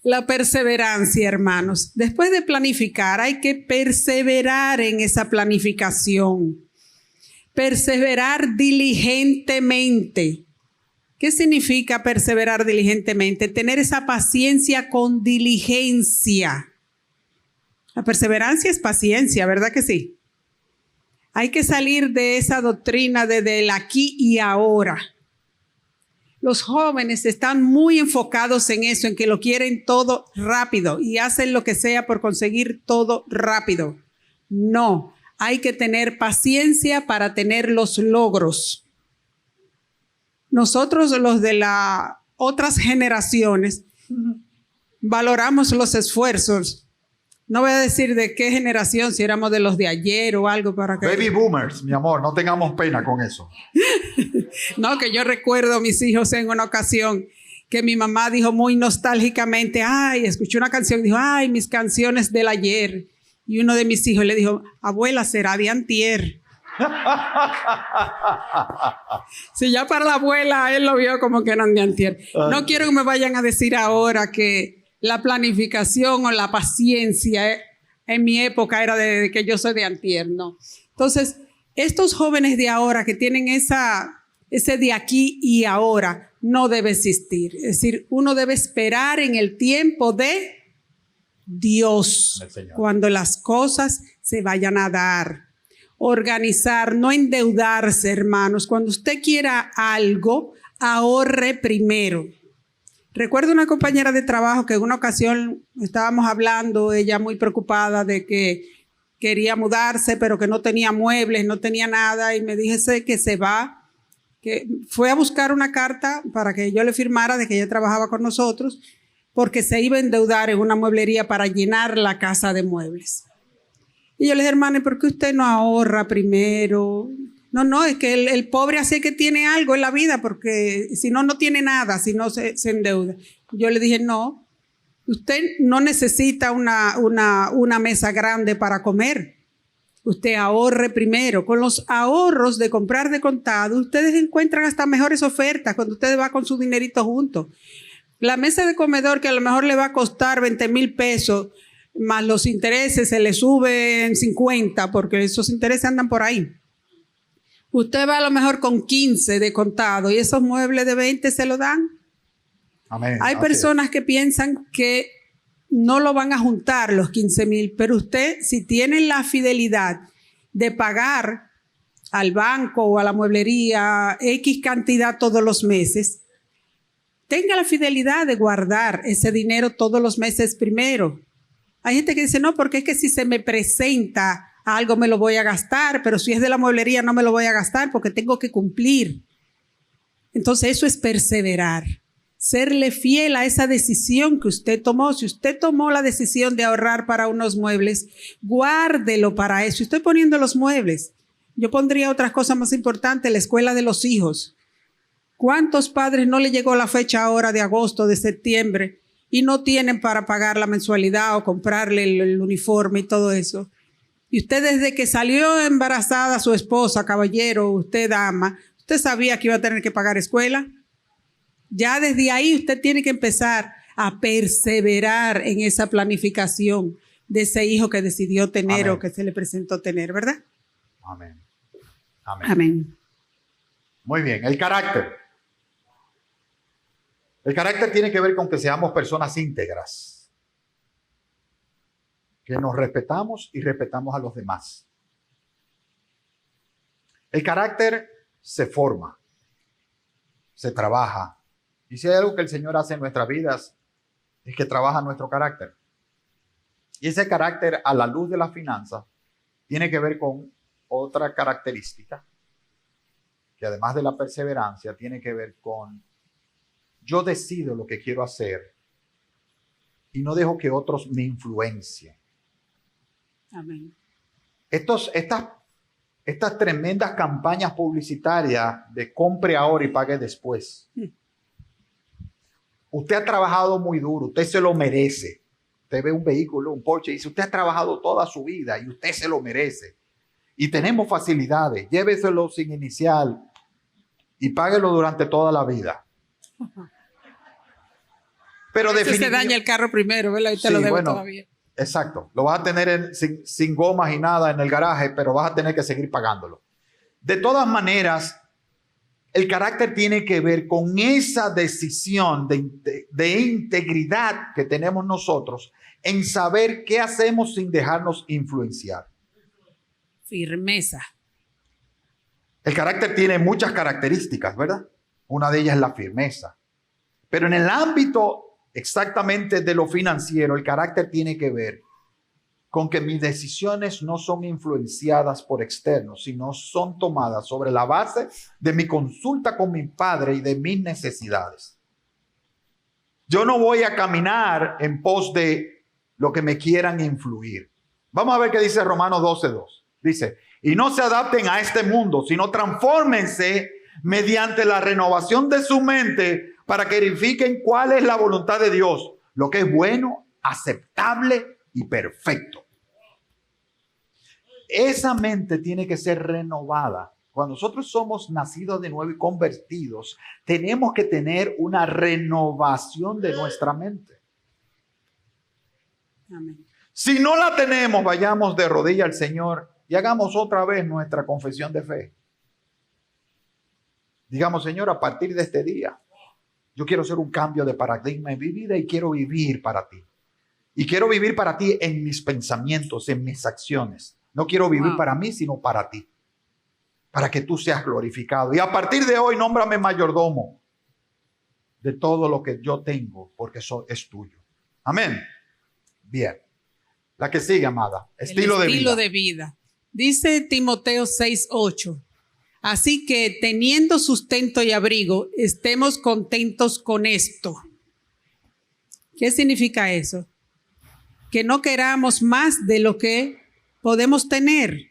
La perseverancia, hermanos. Después de planificar, hay que perseverar en esa planificación. Perseverar diligentemente. ¿Qué significa perseverar diligentemente? Tener esa paciencia con diligencia. La perseverancia es paciencia, ¿verdad que sí? Hay que salir de esa doctrina del aquí y ahora. Los jóvenes están muy enfocados en eso, en que lo quieren todo rápido y hacen lo que sea por conseguir todo rápido. No, hay que tener paciencia para tener los logros. Nosotros, los de las otras generaciones, valoramos los esfuerzos. No voy a decir de qué generación, si éramos de los de ayer o algo para que... Baby boomers, mi amor, no tengamos pena con eso. No, que yo recuerdo a mis hijos en una ocasión que mi mamá dijo muy nostálgicamente, ay, escuché una canción, dijo, ay, mis canciones del ayer. Y uno de mis hijos le dijo, abuela, será de antier. Si ya para la abuela él lo vio como que eran de antier. No quiero que me vayan a decir ahora que la planificación o la paciencia en mi época era de que yo soy de antier, no. Entonces, estos jóvenes de ahora que tienen ese de aquí y ahora no debe existir. Es decir, uno debe esperar en el tiempo de Dios cuando las cosas se vayan a dar. Organizar, no endeudarse, hermanos. Cuando usted quiera algo, ahorre primero. Recuerdo una compañera de trabajo que en una ocasión estábamos hablando, ella muy preocupada de que quería mudarse, pero que no tenía muebles, no tenía nada, y me dije que se va, que fue a buscar una carta para que yo le firmara de que ella trabajaba con nosotros, porque se iba a endeudar en una mueblería para llenar la casa de muebles. Y yo le dije, hermana, ¿por qué usted no ahorra primero? No, es que el pobre así que tiene algo en la vida, porque si no, no tiene nada, si no se endeuda. Yo le dije, no, usted no necesita una mesa grande para comer. Usted ahorre primero. Con los ahorros de comprar de contado, ustedes encuentran hasta mejores ofertas cuando ustedes van con su dinerito juntos. La mesa de comedor que a lo mejor le va a costar 20,000 pesos, más los intereses se le suben 50, porque esos intereses andan por ahí. Usted va a lo mejor con 15 de contado y esos muebles de 20 se lo dan. Amén. Hay personas que piensan que no lo van a juntar los 15,000, pero usted, si tiene la fidelidad de pagar al banco o a la mueblería X cantidad todos los meses, tenga la fidelidad de guardar ese dinero todos los meses primero. Hay gente que dice, no, porque es que si se me presenta algo me lo voy a gastar, pero si es de la mueblería no me lo voy a gastar porque tengo que cumplir. Entonces eso es perseverar, serle fiel a esa decisión que usted tomó. Si usted tomó la decisión de ahorrar para unos muebles, guárdelo para eso. Estoy poniendo los muebles. Yo pondría otras cosas más importantes, la escuela de los hijos. ¿Cuántos padres no le llegó la fecha ahora de agosto, de septiembre y no tienen para pagar la mensualidad o comprarle el uniforme y todo eso? Y usted desde que salió embarazada su esposa, caballero, usted dama, ¿usted sabía que iba a tener que pagar escuela? Ya desde ahí usted tiene que empezar a perseverar en esa planificación de ese hijo que decidió tener. Amén. O que se le presentó tener, ¿verdad? Amén. Amén. Amén. Muy bien, el carácter. El carácter tiene que ver con que seamos personas íntegras, que nos respetamos y respetamos a los demás. El carácter se forma, se trabaja. Y si hay algo que el Señor hace en nuestras vidas, es que trabaja nuestro carácter. Y ese carácter, a la luz de la finanza, tiene que ver con otra característica, que además de la perseverancia, tiene que ver con yo decido lo que quiero hacer y no dejo que otros me influencien. Amén. estas tremendas campañas publicitarias de compre ahora y pague después. Usted ha trabajado muy duro, usted se lo merece. Usted ve un vehículo, un Porsche, y dice, usted ha trabajado toda su vida y usted se lo merece. Y tenemos facilidades, lléveselo sin inicial y páguelo durante toda la vida. Pero se daña el carro primero, ¿verdad? Y te lo debe todavía. Exacto. Lo vas a tener sin gomas y nada en el garaje, pero vas a tener que seguir pagándolo. De todas maneras, el carácter tiene que ver con esa decisión de integridad que tenemos nosotros en saber qué hacemos sin dejarnos influenciar. Firmeza. El carácter tiene muchas características, ¿verdad? Una de ellas es la firmeza. Pero en el ámbito exactamente de lo financiero, el carácter tiene que ver con que mis decisiones no son influenciadas por externos, sino son tomadas sobre la base de mi consulta con mi padre y de mis necesidades. Yo no voy a caminar en pos de lo que me quieran influir. Vamos a ver qué dice Romanos 12:2. Dice, y no se adapten a este mundo, sino transfórmense mediante la renovación de su mente para que verifiquen cuál es la voluntad de Dios, lo que es bueno, aceptable y perfecto. Esa mente tiene que ser renovada. Cuando nosotros somos nacidos de nuevo y convertidos, tenemos que tener una renovación de nuestra mente. Amén. Si no la tenemos, vayamos de rodillas al Señor y hagamos otra vez nuestra confesión de fe. Digamos, Señor, a partir de este día, yo quiero hacer un cambio de paradigma en mi vida y quiero vivir para ti. Y quiero vivir para ti en mis pensamientos, en mis acciones. No quiero vivir para mí, sino para ti. Para que tú seas glorificado. Y a partir de hoy, nómbrame mayordomo de todo lo que yo tengo, porque eso es tuyo. Amén. Bien. La que sigue, amada. Estilo de vida. Dice Timoteo 6:8. Así que teniendo sustento y abrigo, estemos contentos con esto. ¿Qué significa eso? Que no queramos más de lo que podemos tener.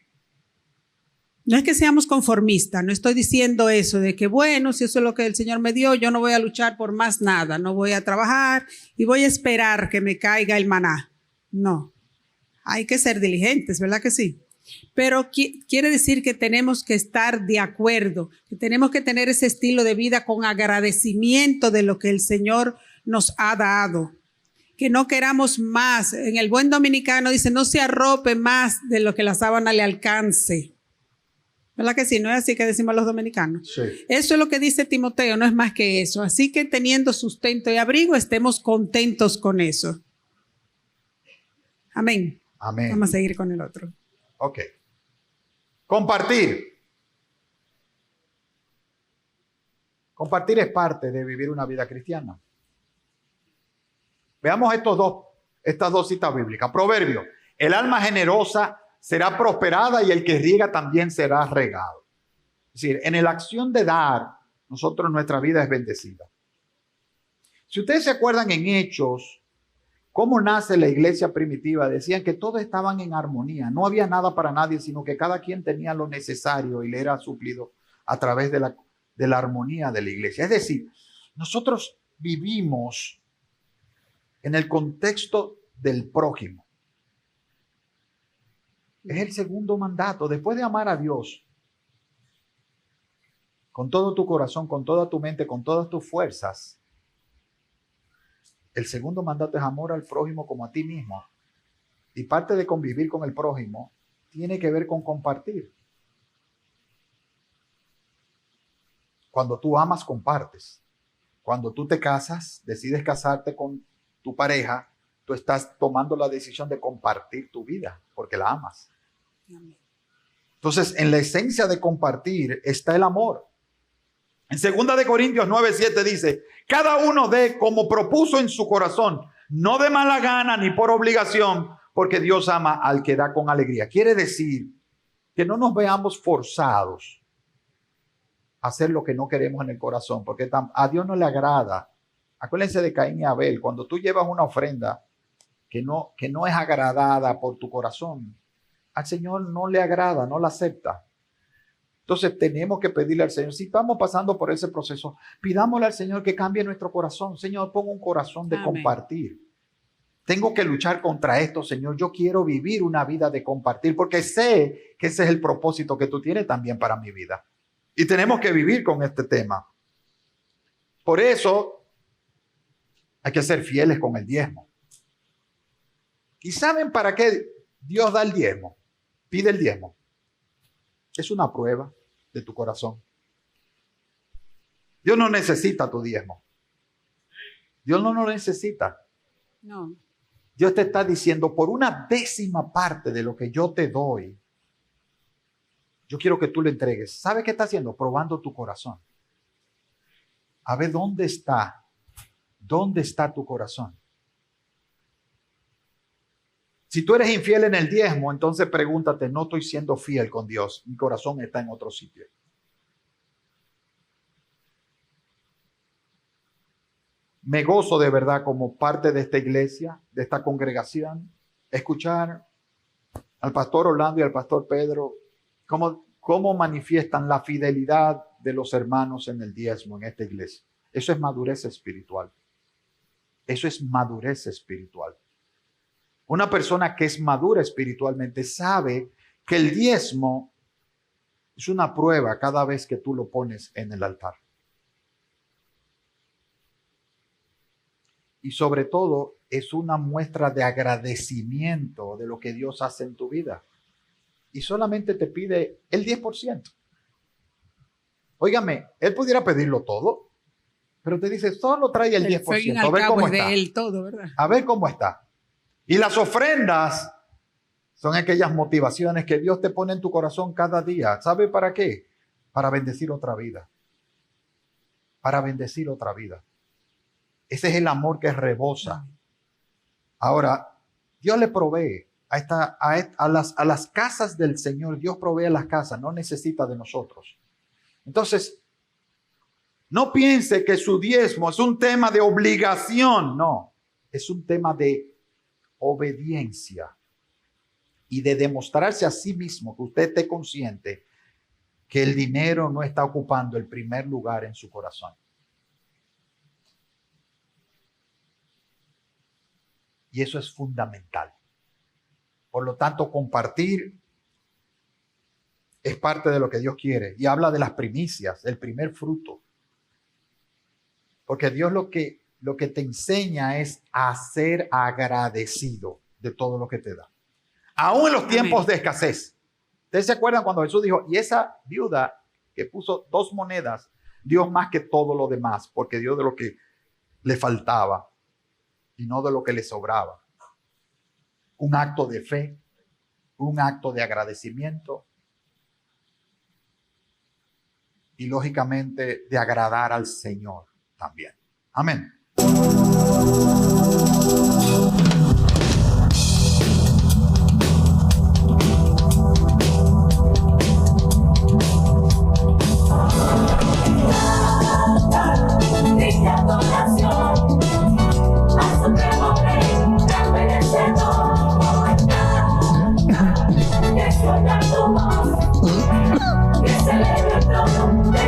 No es que seamos conformistas, no estoy diciendo eso de que bueno, si eso es lo que el Señor me dio, yo no voy a luchar por más nada, no voy a trabajar y voy a esperar que me caiga el maná. No, hay que ser diligentes, ¿verdad que sí? Pero quiere decir que tenemos que estar de acuerdo, que tenemos que tener ese estilo de vida con agradecimiento de lo que el Señor nos ha dado. Que no queramos más. En el buen dominicano dice, no se arrope más de lo que la sábana le alcance. ¿Verdad que sí? ¿No es así que decimos los dominicanos? Sí. Eso es lo que dice Timoteo, no es más que eso. Así que teniendo sustento y abrigo, estemos contentos con eso. Amén. Amén. Vamos a seguir con el otro. Ok. Compartir. Compartir es parte de vivir una vida cristiana. Veamos estas dos citas bíblicas. Proverbio. El alma generosa será prosperada y el que riega también será regado. Es decir, en la acción de dar, nuestra vida es bendecida. Si ustedes se acuerdan en Hechos, cómo nace la iglesia primitiva, decían que todos estaban en armonía, no había nada para nadie, sino que cada quien tenía lo necesario y le era suplido a través de la armonía de la iglesia. Es decir, nosotros vivimos en el contexto del prójimo. Es el segundo mandato, después de amar a Dios con todo tu corazón, con toda tu mente, con todas tus fuerzas. El segundo mandato es amor al prójimo como a ti mismo. Y parte de convivir con el prójimo tiene que ver con compartir. Cuando tú amas, compartes. Cuando tú te casas, decides casarte con tu pareja, tú estás tomando la decisión de compartir tu vida porque la amas. Entonces, en la esencia de compartir está el amor. En 2 Corintios 9:7 dice, cada uno dé como propuso en su corazón, no de mala gana ni por obligación, porque Dios ama al que da con alegría. Quiere decir que no nos veamos forzados a hacer lo que no queremos en el corazón, porque a Dios no le agrada. Acuérdense de Caín y Abel, cuando tú llevas una ofrenda que no es agradada por tu corazón, al Señor no le agrada, no la acepta. Entonces tenemos que pedirle al Señor, si estamos pasando por ese proceso, pidámosle al Señor que cambie nuestro corazón. Señor, ponga un corazón de Amén. compartir. Tengo que luchar contra esto, Señor. Yo quiero vivir una vida de compartir porque sé que ese es el propósito que tú tienes también para mi vida. Y tenemos que vivir con este tema. Por eso hay que ser fieles con el diezmo. ¿Y saben para qué Dios da el diezmo? Pide el diezmo. Es una prueba de tu corazón. Dios no necesita tu diezmo. Dios no lo necesita. No. Dios te está diciendo, por una décima parte de lo que yo te doy, yo quiero que tú lo entregues. ¿Sabe qué está haciendo? Probando tu corazón. A ver, ¿dónde está tu corazón? Si tú eres infiel en el diezmo, entonces pregúntate, no estoy siendo fiel con Dios. Mi corazón está en otro sitio. Me gozo de verdad como parte de esta iglesia, de esta congregación, escuchar al pastor Orlando y al pastor Pedro, cómo manifiestan la fidelidad de los hermanos en el diezmo en esta iglesia. Eso es madurez espiritual. Eso es madurez espiritual. Una persona que es madura espiritualmente sabe que el diezmo es una prueba cada vez que tú lo pones en el altar. Y sobre todo es una muestra de agradecimiento de lo que Dios hace en tu vida. Y solamente te pide el 10%. Óigame, Él pudiera pedirlo todo, pero te dice, solo trae el 10%. A ver cómo está. De él todo, ¿verdad? A ver cómo está. Y las ofrendas son aquellas motivaciones que Dios te pone en tu corazón cada día. ¿Sabe para qué? Para bendecir otra vida. Para bendecir otra vida. Ese es el amor que rebosa. Ahora, Dios le provee a las casas del Señor. Dios provee a las casas, no necesita de nosotros. Entonces, no piense que su diezmo es un tema de obligación. No, es un tema de obediencia y de demostrarse a sí mismo que usted esté consciente que el dinero no está ocupando el primer lugar en su corazón. Y eso es fundamental. Por lo tanto, compartir es parte de lo que Dios quiere. Y habla de las primicias, el primer fruto. Porque Dios lo que te enseña es a ser agradecido de todo lo que te da. Aún en los tiempos de escasez. ¿Ustedes se acuerdan cuando Jesús dijo, y esa viuda que puso 2 monedas, dio más que todo lo demás, porque dio de lo que le faltaba y no de lo que le sobraba? Un acto de fe, un acto de agradecimiento y lógicamente de agradar al Señor también. Amén. Que celebre todo.